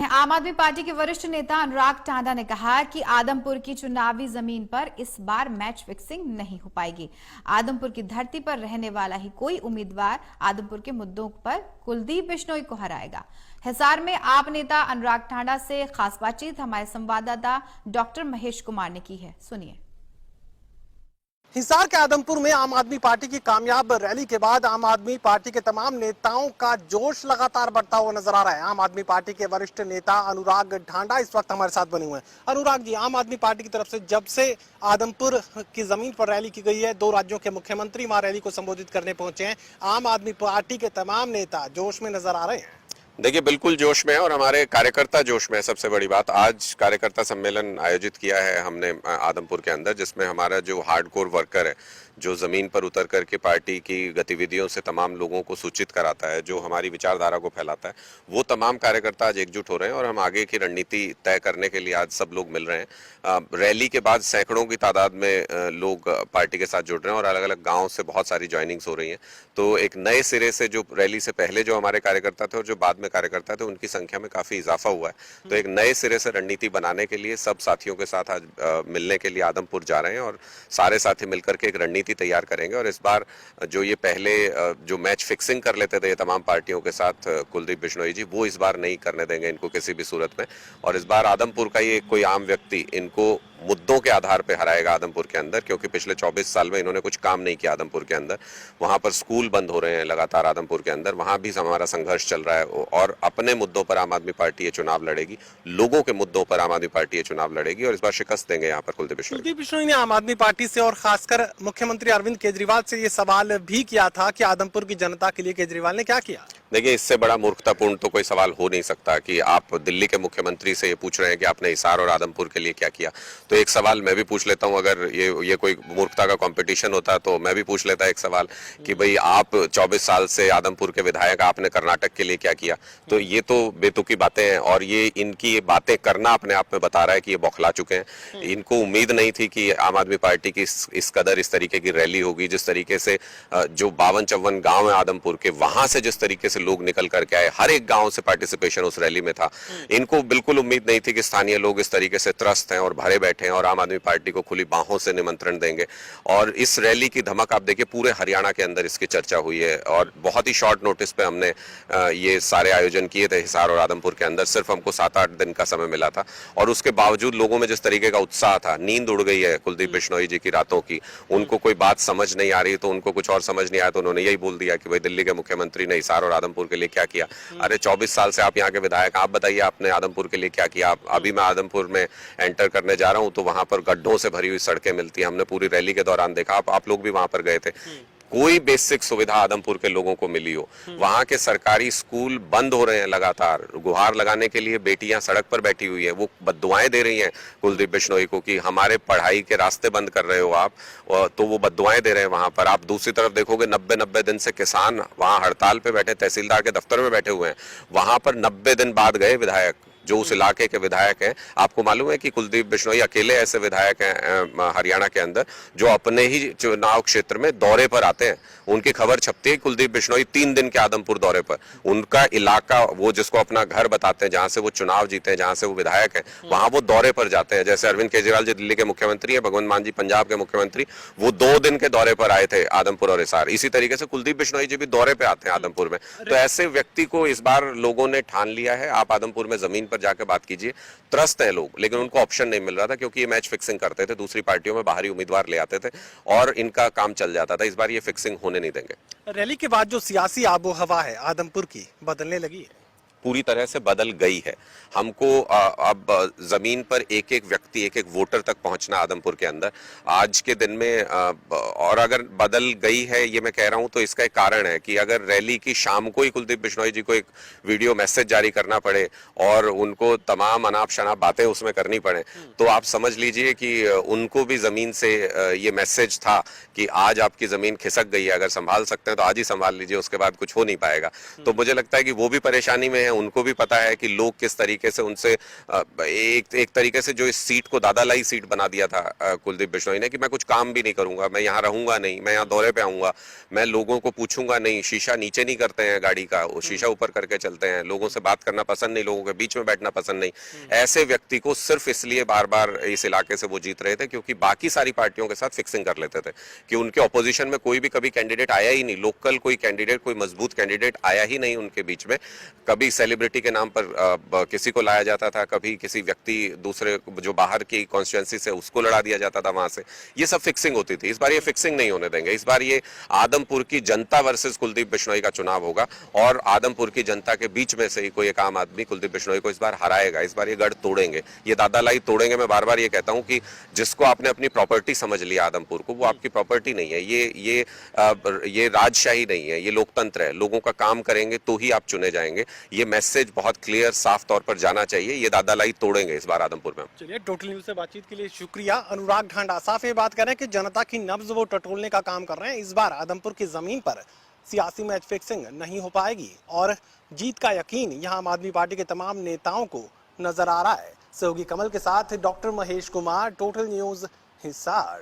आम आदमी पार्टी के वरिष्ठ नेता अनुराग टांडा ने कहा कि आदमपुर की चुनावी जमीन पर इस बार मैच फिक्सिंग नहीं हो पाएगी। आदमपुर की धरती पर रहने वाला ही कोई उम्मीदवार आदमपुर के मुद्दों पर कुलदीप बिश्नोई को हराएगा। हिसार में आप नेता अनुराग टांडा से खास बातचीत हमारे संवाददाता डॉक्टर महेश कुमार ने की है, सुनिए। हिसार के आदमपुर में आम आदमी पार्टी की कामयाब रैली के बाद आम आदमी पार्टी के तमाम नेताओं का जोश लगातार बढ़ता हुआ नजर आ रहा है। आम आदमी पार्टी के वरिष्ठ नेता अनुराग ठांडा इस वक्त हमारे साथ बने हुए हैं। अनुराग जी, आम आदमी पार्टी की तरफ से जब से आदमपुर की जमीन पर रैली की गई है, 2 राज्यों के मुख्यमंत्री वहां रैली को संबोधित करने पहुंचे हैं। आम आदमी पार्टी के तमाम नेता जोश में नजर आ रहे हैं। देखिए, बिल्कुल जोश में है और हमारे कार्यकर्ता जोश में है। सबसे बड़ी बात, आज कार्यकर्ता सम्मेलन आयोजित किया है हमने आदमपुर के अंदर, जिसमें हमारा जो हार्डकोर वर्कर है, जो जमीन पर उतर करके पार्टी की गतिविधियों से तमाम लोगों को सूचित कराता है, जो हमारी विचारधारा को फैलाता है, वो तमाम कार्यकर्ता आज एकजुट हो रहे हैं और हम आगे की रणनीति तय करने के लिए आज सब लोग मिल रहे हैं। रैली के बाद सैकड़ों की तादाद में लोग पार्टी के साथ जुड़ रहे हैं और अलग अलग गाँव से बहुत सारी ज्वाइनिंग्स हो रही हैं। तो एक नए सिरे से, जो रैली से पहले जो हमारे कार्यकर्ता थे और जो बाद में कार्यकर्ता थे, उनकी संख्या में काफी इजाफा हुआ है। तो एक नए सिरे से रणनीति बनाने के लिए सब साथियों के साथ आज मिलने के लिए आदमपुर जा रहे हैं और सारे साथी मिलकर के एक रणनीति तैयार करेंगे। और इस बार जो ये पहले जो मैच फिक्सिंग कर लेते थे तमाम पार्टियों के साथ कुलदीप बिश्नोई जी, वो इस बार नहीं करने देंगे इनको किसी भी सूरत में। और इस बार आदमपुर का ये कोई आम व्यक्ति इनको मुद्दों के आधार पे हराएगा आदमपुर के अंदर, क्योंकि पिछले 24 साल में इन्होंने कुछ काम नहीं किया आदमपुर के अंदर। वहां पर स्कूल बंद हो रहे हैं लगातार आदमपुर के अंदर, वहां भी हमारा संघर्ष चल रहा है और अपने मुद्दों पर आम आदमी पार्टी ये चुनाव लड़ेगी, लोगों के मुद्दों पर आम आदमी पार्टी ये चुनाव लड़ेगी और इस बार शिकस्त देंगे यहाँ पर कुलदीप बिश्नोई ने आम आदमी पार्टी से और खासकर मुख्यमंत्री अरविंद केजरीवाल से ये सवाल भी किया था कि आदमपुर की जनता के लिए केजरीवाल ने क्या किया। देखिए, इससे बड़ा मूर्खतापूर्ण तो कोई सवाल हो नहीं सकता कि आप दिल्ली के मुख्यमंत्री से ये पूछ रहे हैं कि आपने हिसार और आदमपुर के लिए क्या किया। तो एक सवाल मैं भी पूछ लेता हूं, अगर ये कोई मूर्खता का कंपटीशन होता तो मैं भी पूछ लेता एक सवाल कि भाई, आप 24 साल से आदमपुर के विधायक, आपने कर्नाटक के लिए क्या किया। तो ये तो बेतुकी बातें हैं और ये इनकी ये बातें करना अपने आप में बता रहा है कि ये बौखला चुके हैं। इनको उम्मीद नहीं थी कि आम आदमी पार्टी की इस कदर इस तरीके की रैली होगी। जिस तरीके से जो 52-54 गांव है आदमपुर के, वहां से जिस तरीके से लोग निकल करके आए, हर एक गांव से पार्टिसिपेशन उस रैली में था। इनको बिल्कुल उम्मीद नहीं थी कि स्थानीय लोग इस तरीके से त्रस्त हैं और भरे बैठे हैं और आम आदमी पार्टी को खुली बाहों से निमंत्रण देंगे। और इस रैली की धमक आप देखिए, पूरे हरियाणा के अंदर इसकी चर्चा हुई है और बहुत ही शॉर्ट नोटिस पे हमने ये सारे आयोजन किए थे हिसार और आदमपुर के अंदर। सिर्फ हमको 7-8 दिन का समय मिला था और उसके बावजूद लोगों में जिस तरीके का उत्साह था, नींद उड़ गई है कुलदीप बिश्नोई जी की रातों की। उनको कोई बात समझ नहीं आ रही तो उनको कुछ और समझ नहीं आया तो उन्होंने यही बोल दिया कि भाई, दिल्ली के मुख्यमंत्री ने हिसार और आदमपुर के लिए क्या किया। अरे 24 साल से आप यहाँ के विधायक, आप बताइए आपने आदमपुर के लिए क्या किया। अभी मैं आदमपुर में एंटर करने जा रहा हूँ तो वहां पर गड्ढों से भरी हुई सड़कें मिलती हैं। हमने पूरी रैली के दौरान देखा, आप लोग भी वहां पर गए थे। कोई बेसिक सुविधा आदमपुर के लोगों को मिली हो। वहां के सरकारी स्कूल बंद हो रहे हैं लगातार। गुहार लगाने के लिए बेटियां सड़क पर बैठी हुई है, वो बद्दुआएं दे रही हैं कुलदीप बिश्नोई को कि हमारे पढ़ाई के रास्ते बंद कर रहे हो आप, तो वो बद्दुआएं दे रहे हैं वहां पर। आप दूसरी तरफ देखोगे, 90 दिन से किसान वहां हड़ताल पे बैठे, तहसीलदार के दफ्तर में बैठे हुए हैं। वहां पर 90 दिन बाद गए विधायक, जो उस इलाके के विधायक हैं। आपको मालूम है कि कुलदीप बिश्नोई अकेले ऐसे विधायक हैं हरियाणा के अंदर जो अपने ही चुनाव क्षेत्र में दौरे पर आते हैं। उनकी खबर छपती है, कुलदीप बिश्नोई 3 दिन के आदमपुर दौरे पर। उनका इलाका, वो जिसको अपना घर बताते हैं, जहां से वो चुनाव जीते हैं, जहां से वो विधायक हैं, वहां वो दौरे पर जाते हैं। जैसे अरविंद केजरीवाल जी दिल्ली के मुख्यमंत्री है, भगवंत मान जी पंजाब के मुख्यमंत्री, वो 2 दिन के दौरे पर आए थे आदमपुर और हिसार। इसी तरीके से कुलदीप बिश्नोई जी भी दौरे पे आते हैं आदमपुर में। तो ऐसे व्यक्ति को इस बार लोगों ने ठान लिया है। आप आदमपुर में जमीन पर जाकर बात कीजिए, त्रस्त है लोग, लेकिन उनको ऑप्शन नहीं मिल रहा था क्योंकि ये मैच फिक्सिंग करते थे, दूसरी पार्टियों में बाहरी उम्मीदवार ले आते थे और इनका काम चल जाता था। इस बार ये फिक्सिंग होने नहीं देंगे। रैली के बाद जो सियासी आबो हवा है आदमपुर की, बदलने लगी है, पूरी तरह से बदल गई है। हमको अब जमीन पर एक एक व्यक्ति, एक एक वोटर तक पहुंचना आदमपुर के अंदर आज के दिन में, और अगर बदल गई है ये मैं कह रहा हूं तो इसका एक कारण है कि अगर रैली की शाम को ही कुलदीप बिश्नोई जी को एक वीडियो मैसेज जारी करना पड़े और उनको तमाम अनाप शनाप बातें उसमें करनी पड़े, तो आप समझ लीजिए कि उनको भी जमीन से ये मैसेज था कि आज आपकी जमीन खिसक गई है, अगर संभाल सकते हैं तो आज ही संभाल लीजिए, उसके बाद कुछ हो नहीं पाएगा। तो मुझे लगता है कि वो भी परेशानी में हैं उनको भी पता है कि लोग किस तरीके से उनसे एक तरीके से जो इस सीट को दादालाई सीट बना दिया था कुलदीप बिश्नोई ने, कि मैं कुछ काम भी नहीं करूंगा, मैं यहाँ रहूंगा नहीं, मैं यहाँ दौरे पे आऊंगा, मैं लोगों को पूछूंगा नहीं, शीशा नीचे नहीं करते हैं गाड़ी का, वो शीशा ऊपर करके चलते हैं, लोगों से बात करना पसंद नहीं, लोगों के बीच में बैठना पसंद नहीं। ऐसे व्यक्ति को सिर्फ इसलिए बार बार इस इलाके से वो जीत रहे थे क्योंकि बाकी सारी पार्टियों के साथ फिक्सिंग कर लेते थे कि उनके ऑपोजिशन में कोई भी कभी कैंडिडेट आया ही नहीं, लोकल कोई कैंडिडेट, कोई मजबूत कैंडिडेट आया ही नहीं उनके बीच में। कभी सेलिब्रिटी के नाम पर किसी को लाया जाता था, कभी किसी व्यक्ति दूसरे जो बाहर की कॉन्स्टिट्यूएंसी से उसको लड़ा दिया जाता था वहां से, ये सब फिक्सिंग होती थी। इस बार ये फिक्सिंग नहीं होने देंगे। इस बार ये आदमपुर की जनता वर्सेस कुलदीप बिश्नोई का चुनाव होगा और आदमपुर की जनता के बीच में से ही कोई एक आम आदमी कुलदीप बिश्नोई को इस बार हराएगा। इस बार ये गढ़ तोड़ेंगे, ये दादालाई तोड़ेंगे। मैं बार बार ये कहता हूं कि जिसको आपने अपनी प्रॉपर्टी समझ लिया आदमपुर को, वो आपकी प्रॉपर्टी नहीं है। ये राजशाही नहीं है, ये लोकतंत्र है। लोगों का काम करेंगे तो ही आप चुने जाएंगे। ये मैसेज बहुत क्लियर, साफ तौर पर जाना चाहिए। ये दादालाई तोड़ेंगे इस बार आदमपुर में। चलिए, टोटल न्यूज से बातचीत के लिए शुक्रिया। अनुराग ढांडा साफ ये बात कर रहे हैं कि जनता की नब्ज वो टटोलने का काम कर रहे हैं। इस बार आदमपुर की जमीन पर सियासी मैच फिक्सिंग नहीं हो पाएगी और जीत का यकीन यहां आम आदमी पार्टी के तमाम नेताओं को नजर आ रहा है। सहयोगी कमल के साथ doctor Mahesh Kumar, total news, Hisar.